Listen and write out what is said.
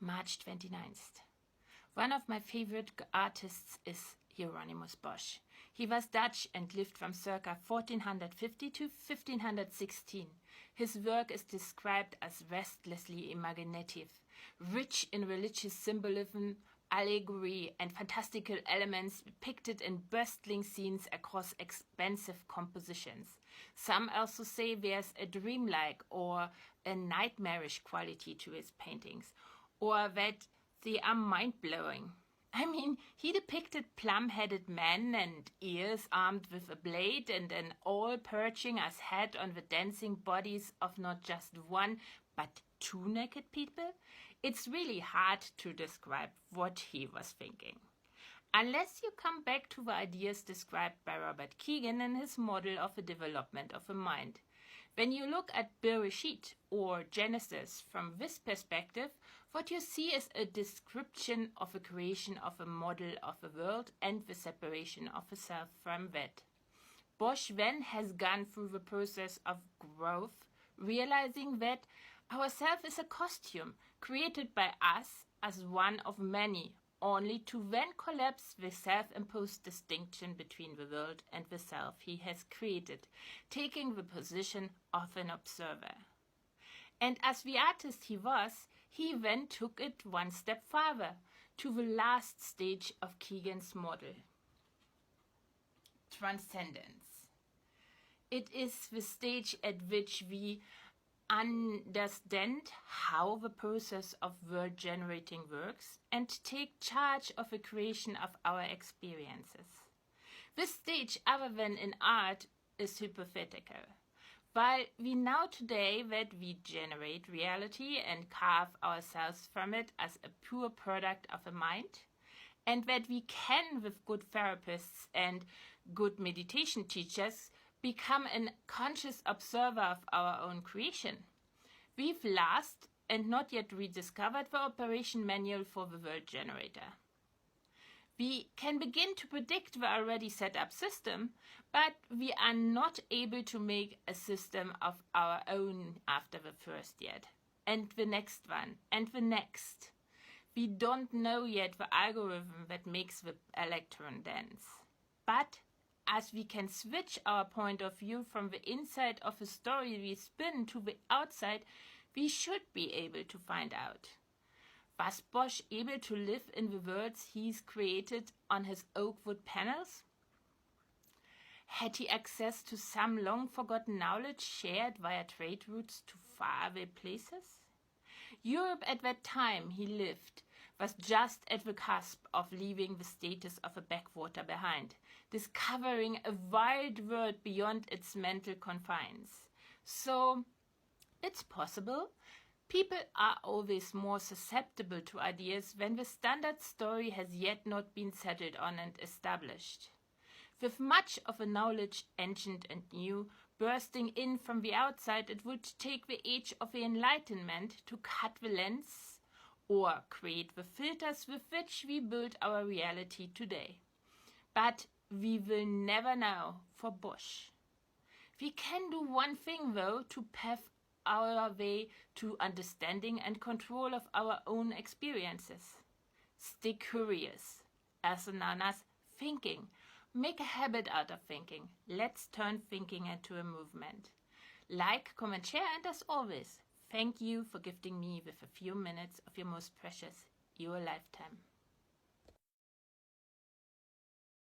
March 29th. One of my favorite artists is Hieronymus Bosch. He was Dutch and lived from circa 1450 to 1516. His work is described as restlessly imaginative, rich in religious symbolism, allegory and fantastical elements depicted in bustling scenes across expansive compositions. Some also say there's a dreamlike or a nightmarish quality to his paintings, or that they are mind-blowing. I mean, he depicted plum-headed men and ears armed with a blade and an owl perching as head on the dancing bodies of not just one, but two naked people. It's really hard to describe what he was thinking. Unless you come back to the ideas described by Robert Kegan in his model of the development of a mind. When you look at Bereshit or Genesis from this perspective, what you see is a description of a creation of a model of a world and the separation of the self from that. Bosch then has gone through the process of growth, realizing that our self is a costume created by us as one of many, only to then collapse the self-imposed distinction between the world and the self he has created, taking the position of an observer. And as the artist he was, he then took it one step farther, to the last stage of Kegan's model. Transcendence. It is the stage at which we understand how the process of world generating works and take charge of the creation of our experiences. This stage, other than in art, is hypothetical. While we know today that we generate reality and carve ourselves from it as a pure product of a mind, and that we can, with good therapists and good meditation teachers, become a conscious observer of our own creation. We've last and not yet rediscovered the operation manual for the world generator. We can begin to predict the already set up system, but we are not able to make a system of our own after the first yet, and the next one, and the next. We don't know yet the algorithm that makes the electron dance. But as we can switch our point of view from the inside of a story we spin to the outside, we should be able to find out. Was Bosch able to live in the worlds he's created on his oak wood panels? Had he access to some long-forgotten knowledge shared via trade routes to faraway places? Europe at that time he lived was just at the cusp of leaving the status of a backwater behind, discovering a wide world beyond its mental confines. So, it's possible. People are always more susceptible to ideas when the standard story has yet not been settled on and established. With much of a knowledge, ancient and new, bursting in from the outside, it would take the age of the Enlightenment to cut the lens or create the filters with which we build our reality today. But we will never know for Bosch. We can do one thing, though, to pave our way to understanding and control of our own experiences. Stay curious, also known as thinking. Make a habit out of thinking. Let's turn thinking into a movement. Like, comment, share, and as always, thank you for gifting me with a few minutes of your most precious, your lifetime.